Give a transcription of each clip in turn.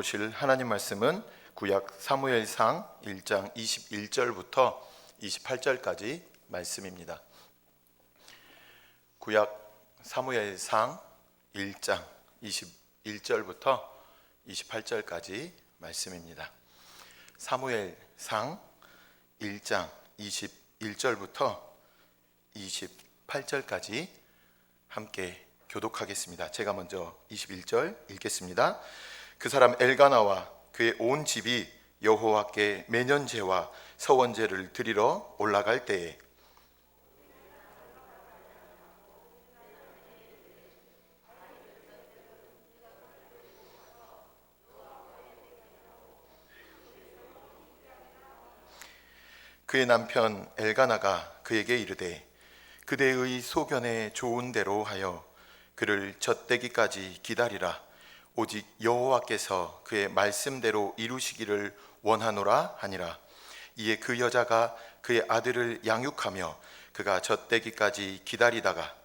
보실 하나님 말씀은 구약 사무엘상 1장 21절부터 28절까지 말씀입니다. 구약 사무엘상 1장 21절부터 28절까지 말씀입니다. 사무엘상 1장 21절부터 28절까지 함께 교독하겠습니다. 제가 먼저 21절 읽겠습니다. 그 사람 엘가나와 그의 온 집이 여호와께 매년제와 서원제를 드리러 올라갈 때에 그의 남편 엘가나가 그에게 이르되 그대의 소견에 좋은 대로 하여 그를 젖대기까지 기다리라. 오직 여호와께서 그의 말씀대로 이루시기를 원하노라 하니라. 이에 그 여자가 그의 아들을 양육하며 그가 젖대기까지 기다리다가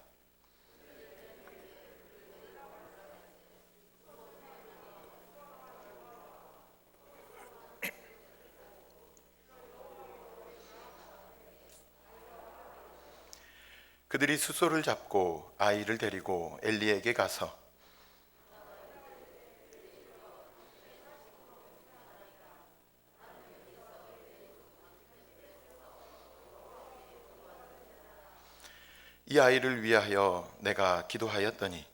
그들이 수소를 잡고 아이를 데리고 엘리에게 가서 이 아이를 위하여 내가 기도하였더니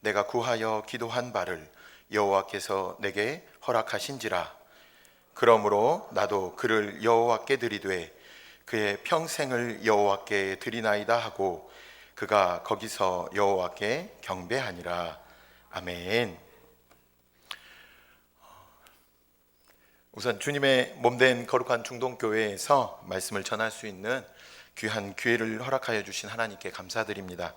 내가 구하여 기도한 바를 여호와께서 내게 허락하신지라. 그러므로 나도 그를 여호와께 드리되 그의 평생을 여호와께 드리나이다 하고 그가 거기서 여호와께 경배하니라. 아멘. 우선 주님의 몸된 거룩한 중동교회에서 말씀을 전할 수 있는 귀한 기회를 허락하여 주신 하나님께 감사드립니다.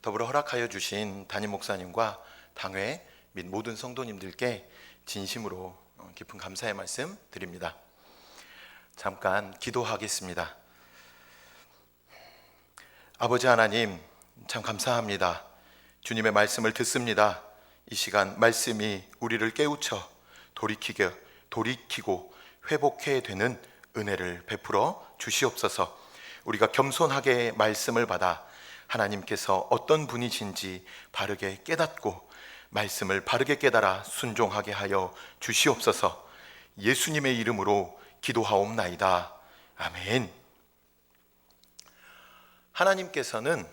더불어 허락하여 주신 담임 목사님과 당회 및 모든 성도님들께 진심으로 깊은 감사의 말씀 드립니다. 잠깐 기도하겠습니다. 아버지 하나님, 참 감사합니다. 주님의 말씀을 듣습니다. 이 시간 말씀이 우리를 깨우쳐 돌이키고 회복해야 되는 은혜를 베풀어 주시옵소서. 우리가 겸손하게 말씀을 받아 하나님께서 어떤 분이신지 바르게 깨닫고 말씀을 바르게 깨달아 순종하게 하여 주시옵소서. 예수님의 이름으로 기도하옵나이다. 아멘. 하나님께서는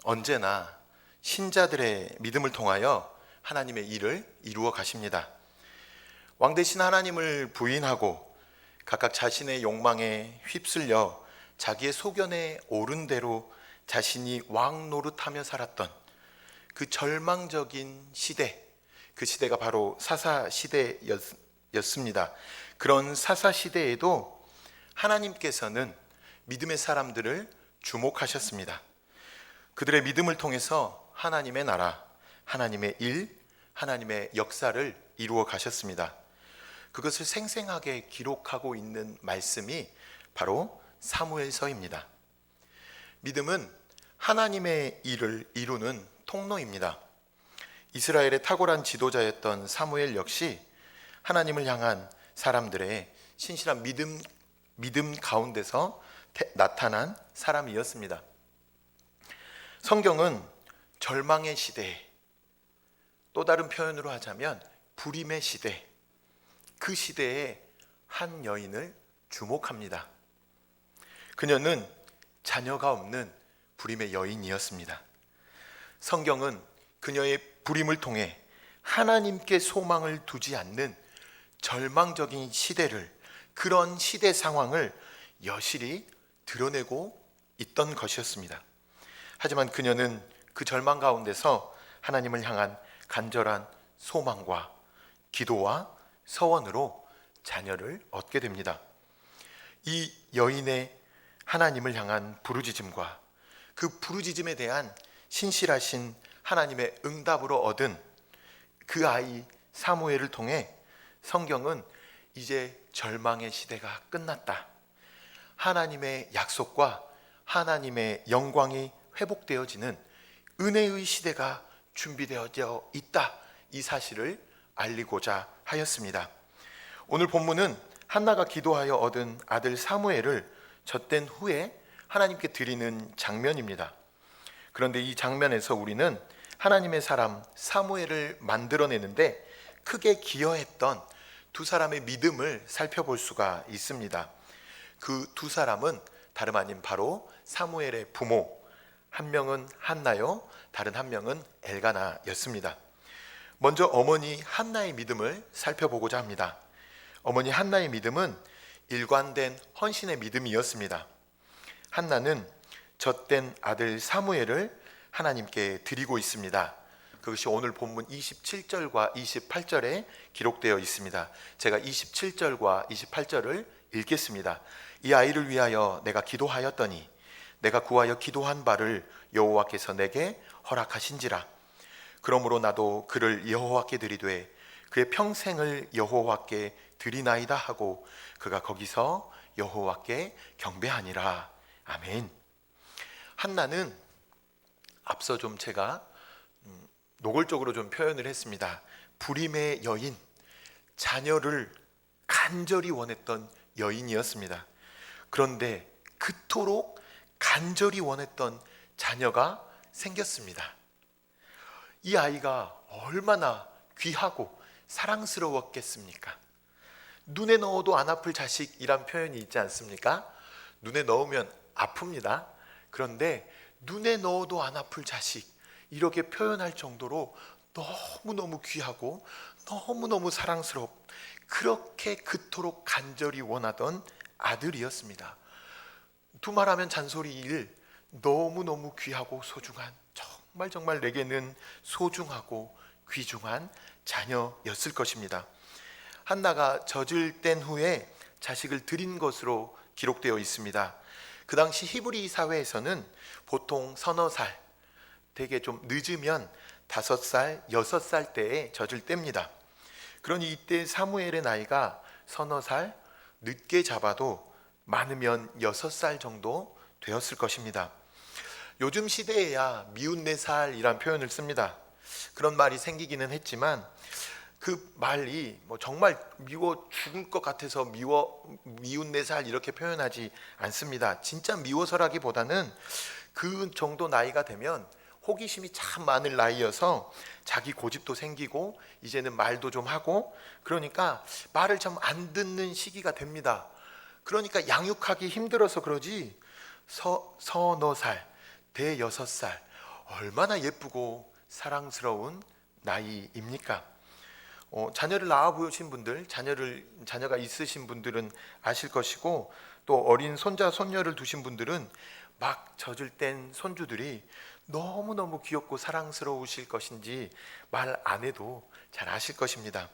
언제나 신자들의 믿음을 통하여 하나님의 일을 이루어 가십니다. 왕 대신 하나님을 부인하고 각각 자신의 욕망에 휩쓸려 자기의 소견에 옳은 대로 자신이 왕 노릇하며 살았던 그 절망적인 시대, 그 시대가 바로 사사 시대였습니다. 그런 사사 시대에도 하나님께서는 믿음의 사람들을 주목하셨습니다. 그들의 믿음을 통해서 하나님의 나라, 하나님의 일, 하나님의 역사를 이루어 가셨습니다. 그것을 생생하게 기록하고 있는 말씀이 바로 사무엘서입니다. 믿음은 하나님의 일을 이루는 통로입니다. 이스라엘의 탁월한 지도자였던 사무엘 역시 하나님을 향한 사람들의 신실한 믿음 가운데서 나타난 사람이었습니다. 성경은 절망의 시대, 또 다른 표현으로 하자면 불임의 시대, 그 시대에 한 여인을 주목합니다. 그녀는 자녀가 없는 불임의 여인이었습니다. 성경은 그녀의 불임을 통해 하나님께 소망을 두지 않는 절망적인 시대를, 그런 시대 상황을 여실히 드러내고 있던 것이었습니다. 하지만 그녀는 그 절망 가운데서 하나님을 향한 간절한 소망과 기도와 서원으로 자녀를 얻게 됩니다. 이 여인의 하나님을 향한 부르짖음과 그 부르짖음에 대한 신실하신 하나님의 응답으로 얻은 그 아이 사무엘을 통해 성경은 이제 절망의 시대가 끝났다, 하나님의 약속과 하나님의 영광이 회복되어지는 은혜의 시대가 준비되어져 있다, 이 사실을 알리고자 하였습니다. 오늘 본문은 한나가 기도하여 얻은 아들 사무엘을 젖된 후에 하나님께 드리는 장면입니다. 그런데 이 장면에서 우리는 하나님의 사람 사무엘을 만들어내는데 크게 기여했던 두 사람의 믿음을 살펴볼 수가 있습니다. 그 두 사람은 다름 아닌 바로 사무엘의 부모, 한 명은 한나요, 다른 한 명은 엘가나였습니다. 먼저 어머니 한나의 믿음을 살펴보고자 합니다. 어머니 한나의 믿음은 일관된 헌신의 믿음이었습니다. 한나는 젖된 아들 사무엘을 하나님께 드리고 있습니다. 그것이 오늘 본문 27절과 28절에 기록되어 있습니다. 제가 27절과 28절을 읽겠습니다. 이 아이를 위하여 내가 기도하였더니 내가 구하여 기도한 바를 여호와께서 내게 허락하신지라. 그러므로 나도 그를 여호와께 드리되 그의 평생을 여호와께 드리나이다 하고 그가 거기서 여호와께 경배하니라. 아멘. 한나는 앞서 좀 제가 노골적으로 좀 표현을 했습니다. 불임의 여인, 자녀를 간절히 원했던 여인이었습니다. 그런데 그토록 간절히 원했던 자녀가 생겼습니다. 이 아이가 얼마나 귀하고 사랑스러웠겠습니까? 눈에 넣어도 안 아플 자식이란 표현이 있지 않습니까? 눈에 넣으면 아픕니다. 그런데 눈에 넣어도 안 아플 자식, 이렇게 표현할 정도로 너무너무 귀하고 너무너무 그렇게 그토록 간절히 원하던 아들이었습니다. 두말하면 잔소리일 너무너무 귀하고 소중한, 정말 내게는 소중하고 귀중한 자녀였을 것입니다. 한나가 젖을 뗀 후에 자식을 드린 것으로 기록되어 있습니다. 그 당시 히브리 사회에서는 보통 서너 살, 되게 좀 늦으면 5살, 6살 때에 젖을 뗍니다. 그러니 이때 사무엘의 나이가 서너 살, 늦게 잡아도 많으면 6살 정도 되었을 것입니다. 요즘 시대에야 미운 4살이란 표현을 씁니다. 그런 말이 생기기는 했지만 그 말이 정말 미워 죽을 것 같아서 미운 4살 이렇게 표현하지 않습니다. 진짜 미워서라기보다는 그 정도 나이가 되면 호기심이 참 많을 나이여서 자기 고집도 생기고 이제는 말도 좀 하고, 그러니까 말을 좀 안 듣는 시기가 됩니다. 그러니까 양육하기 힘들어서 그러지 서너 살, 대여섯 살, 얼마나 예쁘고 사랑스러운 나이입니까? 자녀를 낳아 보신 분들, 자녀가 있으신 분들은 아실 것이고, 또 어린 손자 손녀를 두신 분들은 막 젖을 뗀 손주들이 너무너무 귀엽고 사랑스러우실 것인지 말 안 해도 잘 아실 것입니다.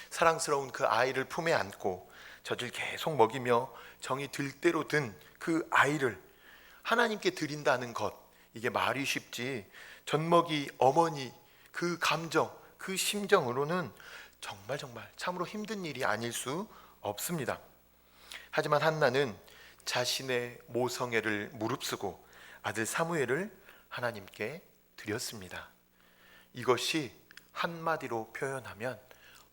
사랑스러운 그 아이를 품에 안고 젖을 계속 먹이며 정이 들 대로 든 그 아이를 하나님께 드린다는 것, 이게 말이 쉽지 젖먹이 어머니 그 감정, 그 심정으로는 정말 참으로 힘든 일이 아닐 수 없습니다. 하지만 한나는 자신의 모성애를 무릅쓰고 아들 사무엘을 하나님께 드렸습니다. 이것이 한마디로 표현하면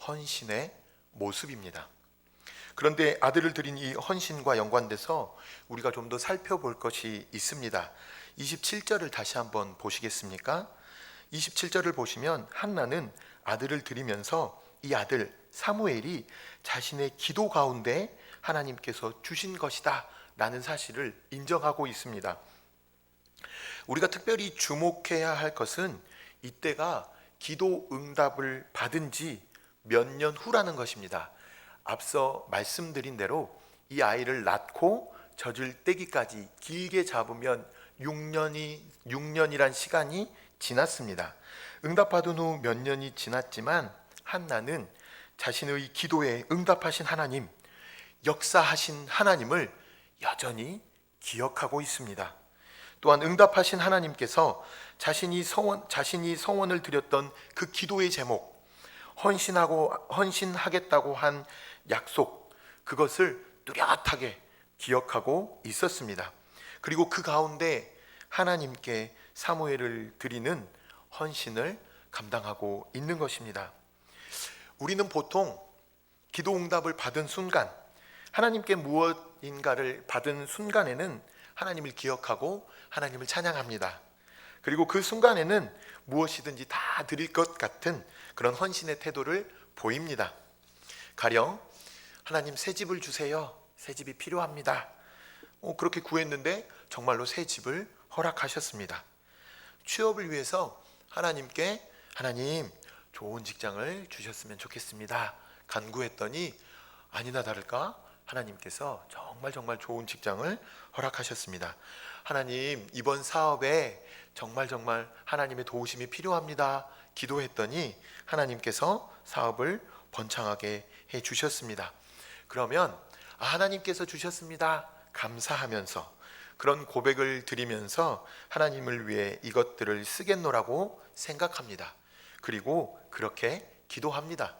헌신의 모습입니다. 그런데 아들을 드린 이 헌신과 연관돼서 우리가 좀 더 살펴볼 것이 있습니다. 27절을 다시 한번 보시겠습니까? 27절을 보시면 한나는 아들을 드리면서 이 아들 사무엘이 자신의 기도 가운데 하나님께서 주신 것이다 라는 사실을 인정하고 있습니다. 우리가 특별히 주목해야 할 것은 이때가 기도 응답을 받은 지 몇 년 후라는 것입니다. 앞서 말씀드린 대로 이 아이를 낳고 젖을 떼기까지 길게 잡으면 6년이란 시간이 지났습니다. 응답받은 후 몇 년이 지났지만 한나는 자신의 기도에 응답하신 하나님, 역사하신 하나님을 여전히 기억하고 있습니다. 또한 응답하신 하나님께서 자신이 성원을 드렸던 그 기도의 제목, 헌신하겠다고 한 약속, 그것을 뚜렷하게 기억하고 있었습니다. 그리고 그 가운데 하나님께 사무엘을 드리는 헌신을 감당하고 있는 것입니다. 우리는 보통 기도 응답을 받은 순간, 하나님께 무엇인가를 받은 순간에는 하나님을 기억하고 하나님을 찬양합니다. 그리고 그 순간에는 무엇이든지 다 드릴 것 같은 그런 헌신의 태도를 보입니다. 가령 하나님 새 집을 주세요. 새 집이 필요합니다. 그렇게 구했는데 정말로 새 집을 허락하셨습니다. 취업을 위해서 하나님께 하나님 좋은 직장을 주셨으면 좋겠습니다. 간구했더니 아니나 다를까 하나님께서 정말 좋은 직장을 허락하셨습니다. 하나님 이번 사업에 정말 하나님의 도우심이 필요합니다. 기도했더니 하나님께서 사업을 번창하게 해 주셨습니다. 그러면 하나님께서 주셨습니다. 감사하면서 그런 고백을 드리면서 하나님을 위해 이것들을 쓰겠노라고 생각합니다. 그리고 그렇게 기도합니다.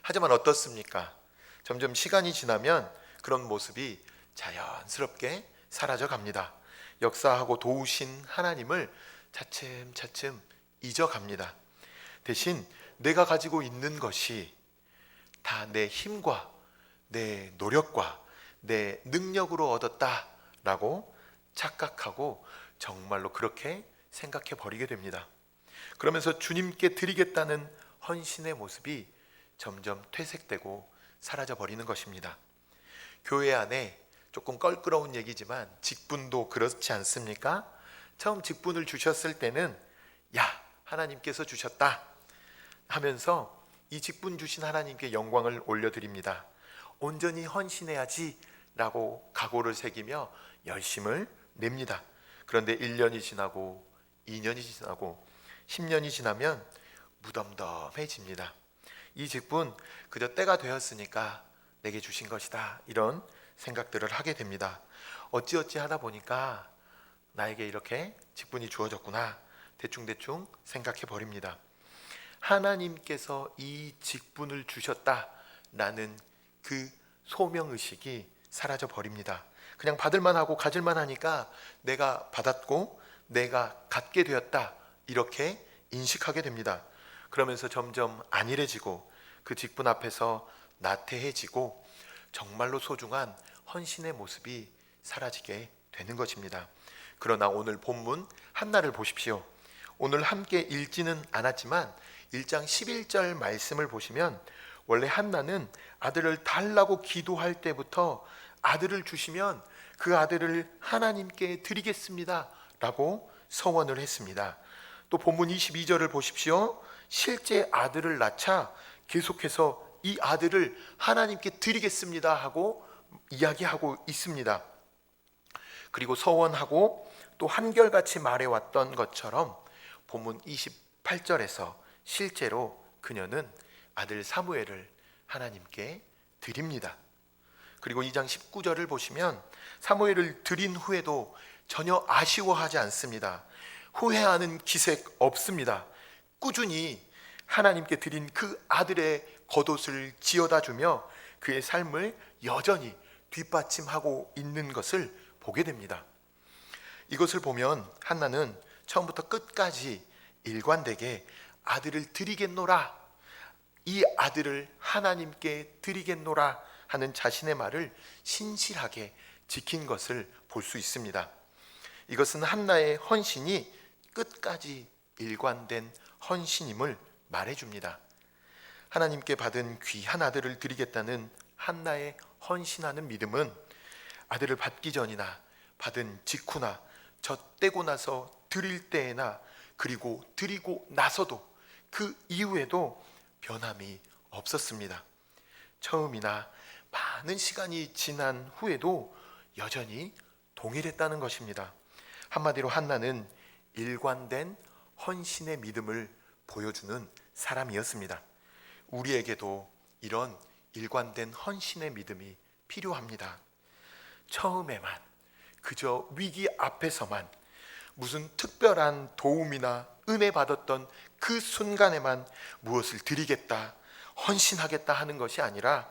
하지만 어떻습니까? 점점 시간이 지나면 그런 모습이 자연스럽게 사라져 갑니다. 역사하고 도우신 하나님을 차츰 잊어갑니다. 대신 내가 가지고 있는 것이 다 내 힘과 내 노력과 내 능력으로 얻었다라고 착각하고 정말로 그렇게 생각해 버리게 됩니다. 그러면서 주님께 드리겠다는 헌신의 모습이 점점 퇴색되고 사라져 버리는 것입니다. 교회 안에 조금 껄끄러운 얘기지만 직분도 그렇지 않습니까? 처음 직분을 주셨을 때는 야, 하나님께서 주셨다 하면서 이 직분 주신 하나님께 영광을 올려드립니다. 온전히 헌신해야지 라고 각오를 새기며 열심을 냅니다. 그런데 1년이 지나고 2년이 지나고 10년이 지나면 무덤덤해집니다. 이 직분 그저 때가 되었으니까 내게 주신 것이다, 이런 생각들을 하게 됩니다. 어찌어찌 하다 보니까 나에게 이렇게 직분이 주어졌구나, 대충 생각해 버립니다. 하나님께서 이 직분을 주셨다라는 그 소명의식이 사라져 버립니다. 그냥 받을만 하고 가질만 하니까 내가 받았고 내가 갖게 되었다, 이렇게 인식하게 됩니다. 그러면서 점점 안일해지고 그 직분 앞에서 나태해지고 정말로 소중한 헌신의 모습이 사라지게 되는 것입니다. 그러나 오늘 본문 한나를 보십시오. 오늘 함께 읽지는 않았지만 1장 11절 말씀을 보시면 원래 한나는 아들을 달라고 기도할 때부터 아들을 주시면 그 아들을 하나님께 드리겠습니다 라고 서원을 했습니다. 또 본문 22절을 보십시오. 실제 아들을 낳자 계속해서 이 아들을 하나님께 드리겠습니다 하고 이야기하고 있습니다. 그리고 서원하고 또 한결같이 말해왔던 것처럼 본문 28절에서 실제로 그녀는 아들 사무엘을 하나님께 드립니다. 그리고 2장 19절을 보시면 사무엘을 드린 후에도 전혀 아쉬워하지 않습니다. 후회하는 기색 없습니다. 꾸준히 하나님께 드린 그 아들의 겉옷을 지어다 주며 그의 삶을 여전히 뒷받침하고 있는 것을 보게 됩니다. 이것을 보면 한나는 처음부터 끝까지 일관되게 아들을 드리겠노라, 이 아들을 하나님께 드리겠노라 하는 자신의 말을 신실하게 지킨 것을 볼 수 있습니다. 이것은 한나의 헌신이 끝까지 일관된 헌신임을 말해줍니다. 하나님께 받은 귀한 아들을 드리겠다는 한나의 헌신하는 믿음은 아들을 받기 전이나 받은 직후나 젖대고 나서 드릴 때에나 그리고 드리고 나서도 그 이후에도 변함이 없었습니다. 처음이나 많은 시간이 지난 후에도 여전히 동일했다는 것입니다. 한마디로 한나는 일관된 헌신의 믿음을 보여주는 사람이었습니다. 우리에게도 이런 일관된 헌신의 믿음이 필요합니다. 처음에만, 그저 위기 앞에서만 무슨 특별한 도움이나 은혜 받았던 그 순간에만 무엇을 드리겠다, 헌신하겠다 하는 것이 아니라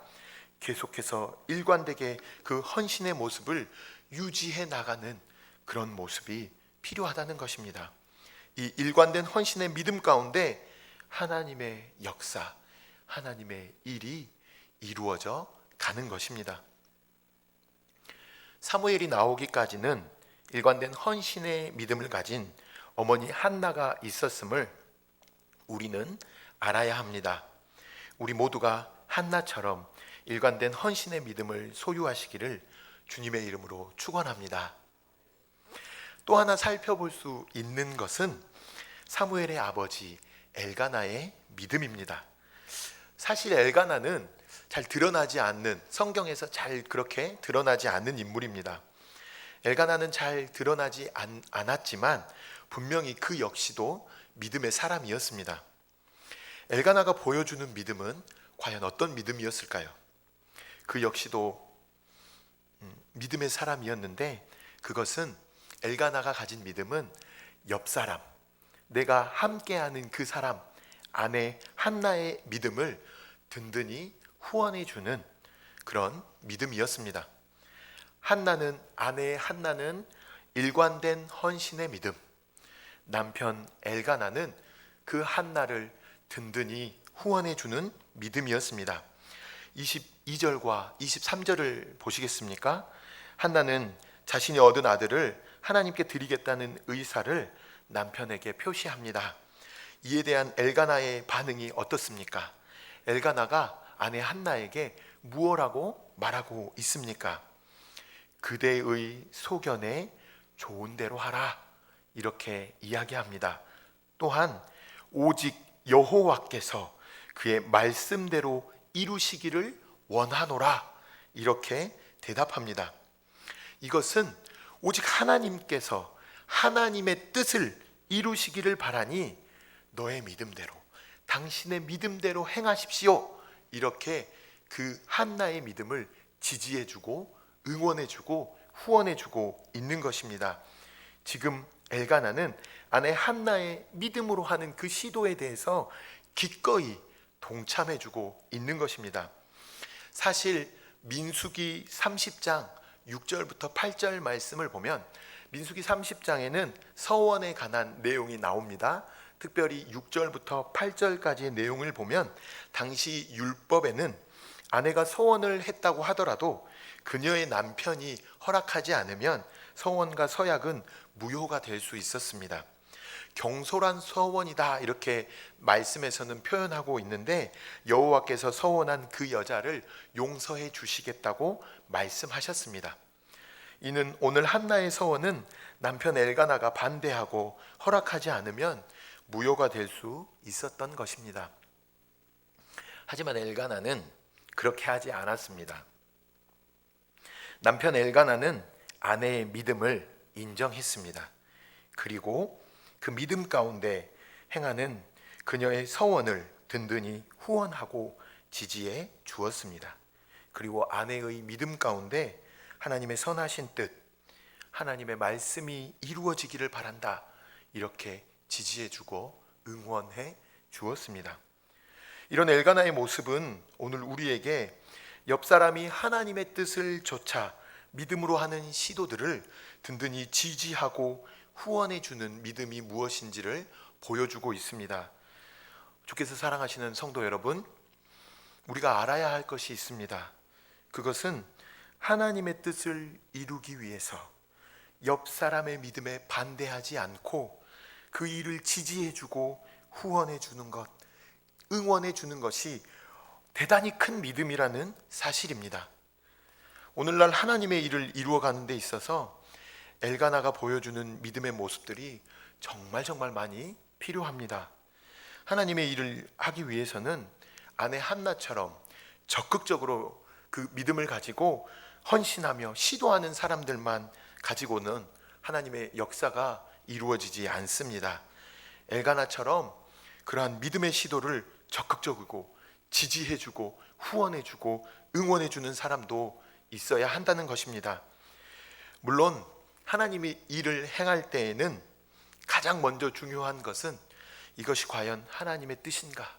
계속해서 일관되게 그 헌신의 모습을 유지해 나가는 그런 모습이 필요하다는 것입니다. 이 일관된 헌신의 믿음 가운데 하나님의 역사, 하나님의 일이 이루어져 가는 것입니다. 사무엘이 나오기까지는 일관된 헌신의 믿음을 가진 어머니 한나가 있었음을 우리는 알아야 합니다. 우리 모두가 한나처럼 일관된 헌신의 믿음을 소유하시기를 주님의 이름으로 축원합니다. 또 하나 살펴볼 수 있는 것은 사무엘의 아버지 엘가나의 믿음입니다. 사실 엘가나는 잘 드러나지 않는, 성경에서 잘 그렇게 드러나지 않는 인물입니다. 엘가나는 잘 드러나지 않았지만 분명히 그 역시도 믿음의 사람이었습니다. 엘가나가 보여주는 믿음은 과연 어떤 믿음이었을까요? 그 역시도 믿음의 사람이었는데, 그것은 엘가나가 가진 믿음은 옆 사람, 내가 함께하는 그 사람, 아내 한나의 믿음을 든든히 후원해 주는 그런 믿음이었습니다. 아내 한나는 일관된 헌신의 믿음, 남편 엘가나는 그 한나를 든든히 후원해 주는 믿음이었습니다. 22절과 23절을 보시겠습니까? 한나는 자신이 얻은 아들을 하나님께 드리겠다는 의사를 남편에게 표시합니다. 이에 대한 엘가나의 반응이 어떻습니까? 엘가나가 아내 한나에게 무엇라고 말하고 있습니까? 그대의 소견에 좋은 대로 하라, 이렇게 이야기합니다. 또한 오직 여호와께서 그의 말씀대로 이루시기를 원하노라, 이렇게 대답합니다. 이것은 오직 하나님께서 하나님의 뜻을 이루시기를 바라니 너의 믿음대로, 당신의 믿음대로 행하십시오, 이렇게 그 한나의 믿음을 지지해주고 응원해주고 후원해주고 있는 것입니다. 지금 엘가나는 아내 한나의 믿음으로 하는 그 시도에 대해서 기꺼이 동참해주고 있는 것입니다. 사실 민수기 30장 6절부터 8절 말씀을 보면 민수기 30장에는 서원에 관한 내용이 나옵니다. 특별히 6절부터 8절까지의 내용을 보면 당시 율법에는 아내가 서원을 했다고 하더라도 그녀의 남편이 허락하지 않으면 서원과 서약은 무효가 될 수 있었습니다. 경솔한 서원이다, 이렇게 말씀에서는 표현하고 있는데, 여호와께서 서원한 그 여자를 용서해 주시겠다고 말씀하셨습니다. 이는 오늘 한나의 서원은 남편 엘가나가 반대하고 허락하지 않으면 무효가 될 수 있었던 것입니다. 하지만 엘가나는 그렇게 하지 않았습니다. 남편 엘가나는 아내의 믿음을 인정했습니다. 그리고 그 믿음 가운데 행하는 그녀의 서원을 든든히 후원하고 지지해 주었습니다. 그리고 아내의 믿음 가운데 하나님의 선하신 뜻, 하나님의 말씀이 이루어지기를 바란다, 이렇게 지지해 주고 응원해 주었습니다. 이런 엘가나의 모습은 오늘 우리에게 옆 사람이 하나님의 뜻을 조차 믿음으로 하는 시도들을 든든히 지지하고 후원해 주는 믿음이 무엇인지를 보여주고 있습니다. 주께서 사랑하시는 성도 여러분, 우리가 알아야 할 것이 있습니다. 그것은 하나님의 뜻을 이루기 위해서 옆 사람의 믿음에 반대하지 않고 그 일을 지지해 주고 후원해 주는 것, 응원해 주는 것이 대단히 큰 믿음이라는 사실입니다. 오늘날 하나님의 일을 이루어가는 데 있어서 엘가나가 보여주는 믿음의 모습들이 정말 많이 필요합니다. 하나님의 일을 하기 위해서는 아내 한나처럼 적극적으로 그 믿음을 가지고 헌신하며 시도하는 사람들만 가지고는 하나님의 역사가 이루어지지 않습니다. 엘가나처럼 그러한 믿음의 시도를 적극적이고 지지해주고 후원해주고 응원해주는 사람도 있어야 한다는 것입니다. 물론 하나님이 일을 행할 때에는 가장 먼저 중요한 것은 이것이 과연 하나님의 뜻인가,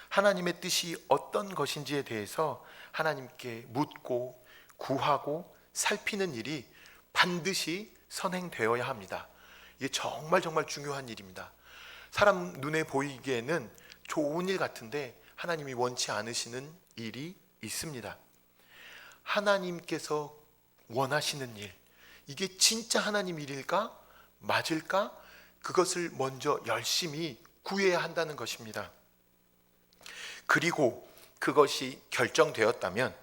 하나님의 뜻이 어떤 것인지에 대해서 하나님께 묻고 구하고 살피는 일이 반드시 선행되어야 합니다. 이게 정말 중요한 일입니다. 사람 눈에 보이기에는 좋은 일 같은데 하나님이 원치 않으시는 일이 있습니다. 하나님께서 원하시는 일, 이게 진짜 하나님 일일까? 맞을까? 그것을 먼저 열심히 구해야 한다는 것입니다. 그리고 그것이 결정되었다면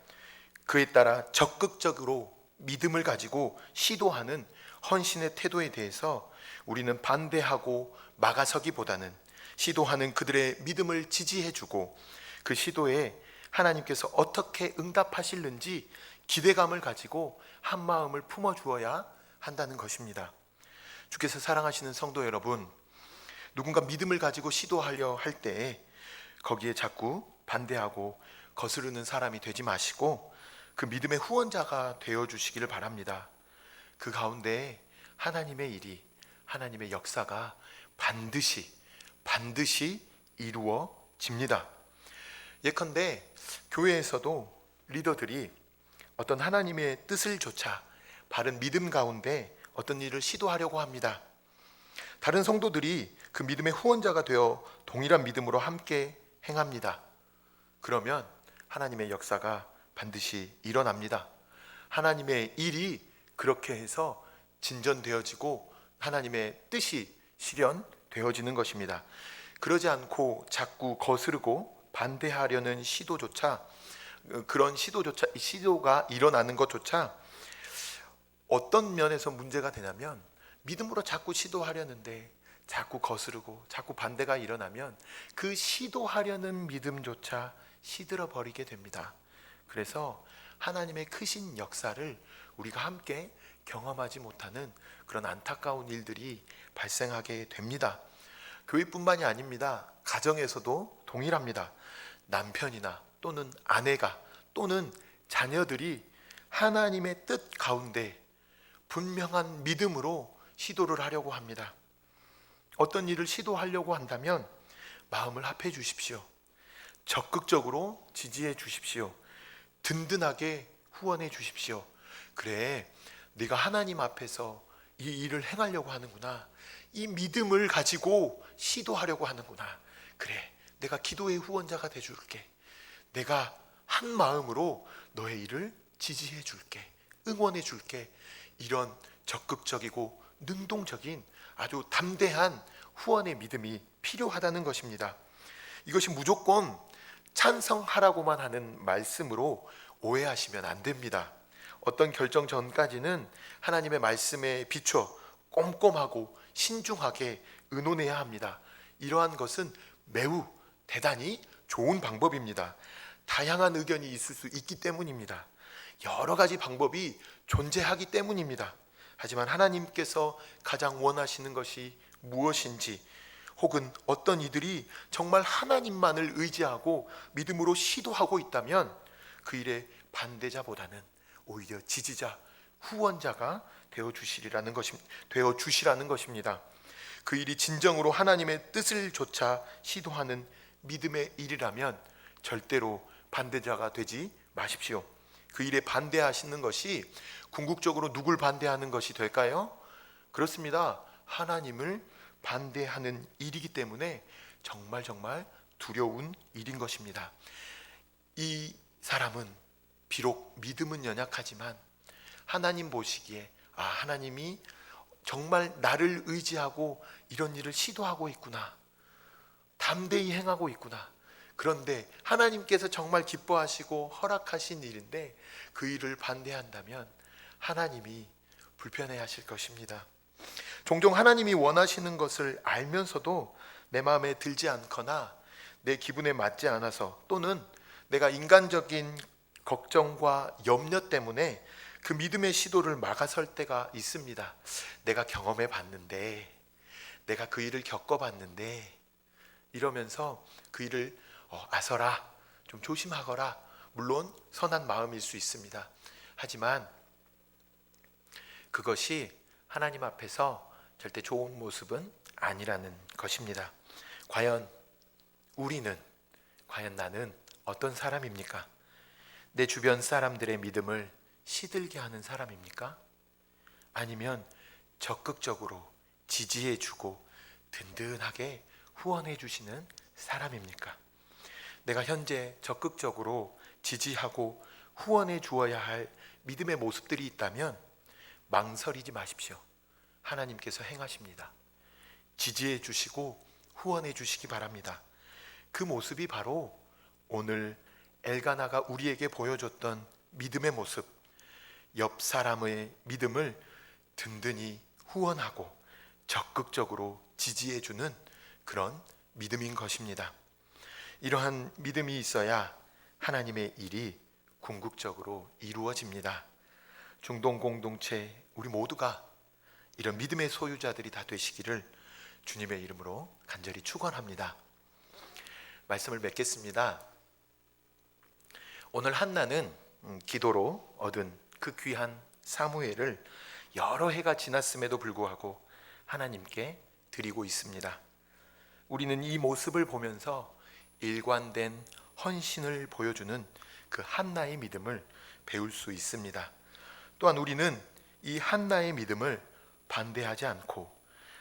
그에 따라 적극적으로 믿음을 가지고 시도하는 헌신의 태도에 대해서 우리는 반대하고 막아서기보다는 시도하는 그들의 믿음을 지지해주고 그 시도에 하나님께서 어떻게 응답하실는지 기대감을 가지고 한 마음을 품어주어야 한다는 것입니다. 주께서 사랑하시는 성도 여러분, 누군가 믿음을 가지고 시도하려 할 때 거기에 자꾸 반대하고 거스르는 사람이 되지 마시고 그 믿음의 후원자가 되어주시기를 바랍니다. 그 가운데 하나님의 일이, 하나님의 역사가 반드시 이루어집니다. 예컨대 교회에서도 리더들이 어떤 하나님의 뜻을 조차 바른 믿음 가운데 어떤 일을 시도하려고 합니다. 다른 성도들이 그 믿음의 후원자가 되어 동일한 믿음으로 함께 행합니다. 그러면 하나님의 역사가 반드시 일어납니다. 하나님의 일이 그렇게 해서 진전되어지고 하나님의 뜻이 실현되어지는 것입니다. 그러지 않고 자꾸 거스르고 반대하려는 시도가 일어나는 것조차 어떤 면에서 문제가 되냐면, 믿음으로 자꾸 시도하려는데 자꾸 거스르고 자꾸 반대가 일어나면 그 시도하려는 믿음조차 시들어 버리게 됩니다. 그래서 하나님의 크신 역사를 우리가 함께 경험하지 못하는 그런 안타까운 일들이 발생하게 됩니다. 교회뿐만이 아닙니다. 가정에서도 동일합니다. 남편이나 또는 아내가 또는 자녀들이 하나님의 뜻 가운데 분명한 믿음으로 시도를 하려고 합니다. 어떤 일을 시도하려고 한다면 마음을 합해 주십시오. 적극적으로 지지해 주십시오. 든든하게 후원해 주십시오. 그래, 네가 하나님 앞에서 이 일을 행하려고 하는구나. 이 믿음을 가지고 시도하려고 하는구나. 그래, 내가 기도의 후원자가 돼줄게. 내가 한 마음으로 너의 일을 지지해 줄게. 응원해 줄게. 이런 적극적이고 능동적인 아주 담대한 후원의 믿음이 필요하다는 것입니다. 이것이 무조건 찬성하라고만 하는 말씀으로 오해하시면 안 됩니다. 어떤 결정 전까지는 하나님의 말씀에 비춰 꼼꼼하고 신중하게 의논해야 합니다. 이러한 것은 매우 대단히 좋은 방법입니다. 다양한 의견이 있을 수 있기 때문입니다. 여러 가지 방법이 존재하기 때문입니다. 하지만 하나님께서 가장 원하시는 것이 무엇인지, 혹은 어떤 이들이 정말 하나님만을 의지하고 믿음으로 시도하고 있다면 그 일의 반대자보다는 오히려 지지자, 후원자가 되어주시라는 것입니다. 그 일이 진정으로 하나님의 뜻을 조차 시도하는 믿음의 일이라면 절대로 반대자가 되지 마십시오. 그 일에 반대하시는 것이 궁극적으로 누굴 반대하는 것이 될까요? 그렇습니다. 하나님을 반대하는 일이기 때문에 정말 두려운 일인 것입니다. 이 사람은 비록 믿음은 연약하지만 하나님 보시기에 하나님이 정말 나를 의지하고 이런 일을 시도하고 있구나, 담대히 행하고 있구나. 그런데 하나님께서 정말 기뻐하시고 허락하신 일인데 그 일을 반대한다면 하나님이 불편해하실 것입니다. 종종 하나님이 원하시는 것을 알면서도 내 마음에 들지 않거나 내 기분에 맞지 않아서, 또는 내가 인간적인 걱정과 염려 때문에 그 믿음의 시도를 막아설 때가 있습니다. 내가 경험해 봤는데, 내가 그 일을 겪어봤는데, 이러면서 그 일을 아서라, 좀 조심하거라. 물론 선한 마음일 수 있습니다. 하지만 그것이 하나님 앞에서 절대 좋은 모습은 아니라는 것입니다. 과연 나는 어떤 사람입니까? 내 주변 사람들의 믿음을 시들게 하는 사람입니까? 아니면 적극적으로 지지해주고 든든하게 후원해 주시는 사람입니까? 내가 현재 적극적으로 지지하고 후원해 주어야 할 믿음의 모습들이 있다면 망설이지 마십시오. 하나님께서 행하십니다. 지지해 주시고 후원해 주시기 바랍니다. 그 모습이 바로 오늘 엘가나가 우리에게 보여줬던 믿음의 모습, 옆 사람의 믿음을 든든히 후원하고 적극적으로 지지해 주는 그런 믿음인 것입니다. 이러한 믿음이 있어야 하나님의 일이 궁극적으로 이루어집니다. 중동 공동체 우리 모두가 이런 믿음의 소유자들이 다 되시기를 주님의 이름으로 간절히 축원합니다. 말씀을 맺겠습니다. 오늘 한나는 기도로 얻은 그 귀한 사무엘을 여러 해가 지났음에도 불구하고 하나님께 드리고 있습니다. 우리는 이 모습을 보면서 일관된 헌신을 보여주는 그 한나의 믿음을 배울 수 있습니다. 또한 우리는 이 한나의 믿음을 반대하지 않고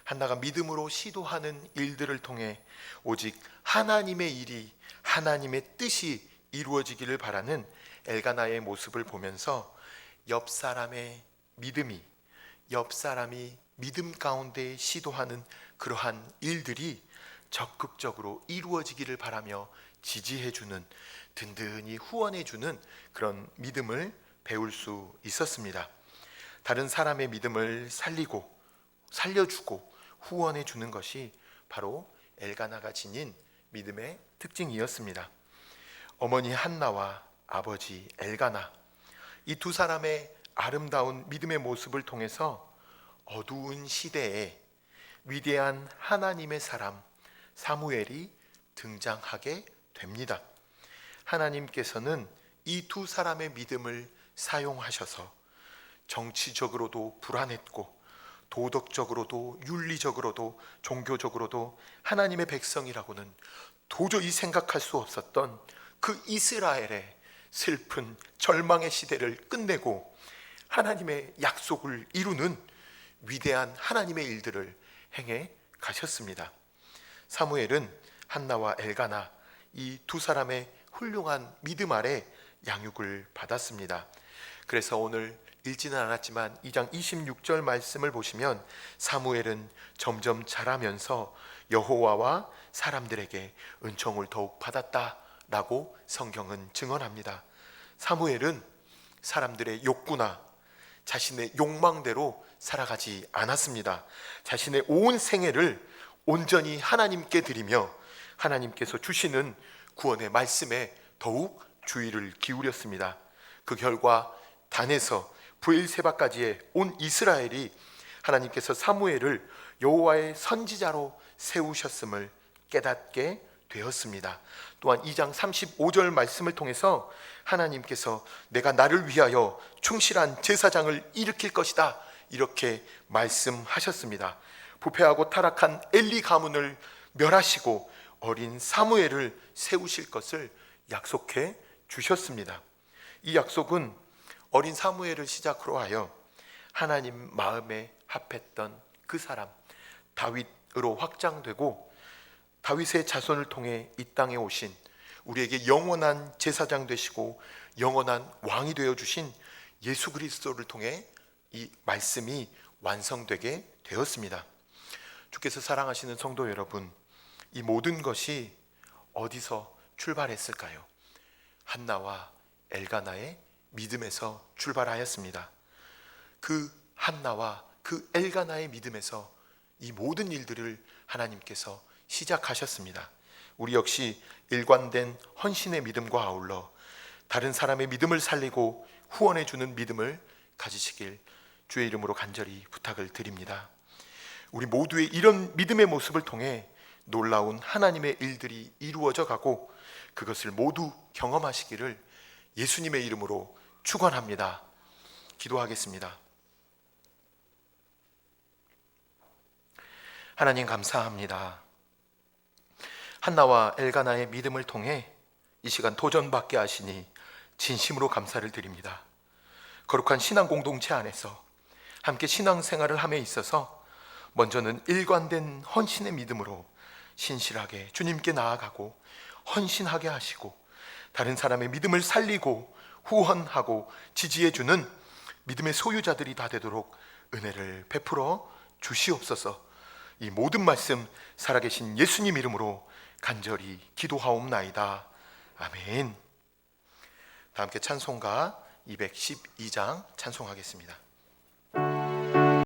한나가 믿음으로 시도하는 일들을 통해 오직 하나님의 일이, 하나님의 뜻이 이루어지기를 바라는 엘가나의 모습을 보면서 옆 사람의 믿음이, 옆 사람이 믿음 가운데 시도하는 그러한 일들이 적극적으로 이루어지기를 바라며 지지해주는, 든든히 후원해주는 그런 믿음을 배울 수 있었습니다. 다른 사람의 믿음을 살려주고 후원해주는 것이 바로 엘가나가 지닌 믿음의 특징이었습니다. 어머니 한나와 아버지 엘가나, 이 두 사람의 아름다운 믿음의 모습을 통해서 어두운 시대에 위대한 하나님의 사람 사무엘이 등장하게 됩니다. 하나님께서는 이 두 사람의 믿음을 사용하셔서 정치적으로도 불안했고 도덕적으로도 윤리적으로도 종교적으로도 하나님의 백성이라고는 도저히 생각할 수 없었던 그 이스라엘의 슬픈 절망의 시대를 끝내고 하나님의 약속을 이루는 위대한 하나님의 일들을 행해 가셨습니다. 사무엘은 한나와 엘가나 이 두 사람의 훌륭한 믿음 아래 양육을 받았습니다. 그래서 오늘 읽지는 않았지만 2장 26절 말씀을 보시면 사무엘은 점점 자라면서 여호와와 사람들에게 은총을 더욱 받았다라고 성경은 증언합니다. 사무엘은 사람들의 욕구나 자신의 욕망대로 살아가지 않았습니다. 자신의 온 생애를 온전히 하나님께 드리며 하나님께서 주시는 구원의 말씀에 더욱 주의를 기울였습니다. 그 결과 단에서 브엘세바까지의 온 이스라엘이 하나님께서 사무엘을 여호와의 선지자로 세우셨음을 깨닫게 되었습니다. 또한 2장 35절 말씀을 통해서 하나님께서 내가 나를 위하여 충실한 제사장을 일으킬 것이다 이렇게 말씀하셨습니다. 부패하고 타락한 엘리 가문을 멸하시고 어린 사무엘을 세우실 것을 약속해 주셨습니다. 이 약속은 어린 사무엘을 시작으로 하여 하나님 마음에 합했던 그 사람 다윗으로 확장되고 다윗의 자손을 통해 이 땅에 오신 우리에게 영원한 제사장 되시고 영원한 왕이 되어 주신 예수 그리스도를 통해 이 말씀이 완성되게 되었습니다. 주께서 사랑하시는 성도 여러분, 이 모든 것이 어디서 출발했을까요? 한나와 엘가나의 믿음에서 출발하였습니다. 그 한나와 그 엘가나의 믿음에서 이 모든 일들을 하나님께서 시작하셨습니다. 우리 역시 일관된 헌신의 믿음과 아울러 다른 사람의 믿음을 살리고 후원해 주는 믿음을 가지시길 주의 이름으로 간절히 부탁을 드립니다. 우리 모두의 이런 믿음의 모습을 통해 놀라운 하나님의 일들이 이루어져 가고 그것을 모두 경험하시기를 예수님의 이름으로 축원합니다. 기도하겠습니다. 하나님 감사합니다. 한나와 엘가나의 믿음을 통해 이 시간 도전받게 하시니 진심으로 감사를 드립니다. 거룩한 신앙 공동체 안에서 함께 신앙생활을 함에 있어서 먼저는 일관된 헌신의 믿음으로 신실하게 주님께 나아가고 헌신하게 하시고 다른 사람의 믿음을 살리고 후원하고 지지해주는 믿음의 소유자들이 다 되도록 은혜를 베풀어 주시옵소서. 이 모든 말씀 살아계신 예수님 이름으로 간절히 기도하옵나이다. 아멘. 다 함께 찬송가 212장 찬송하겠습니다.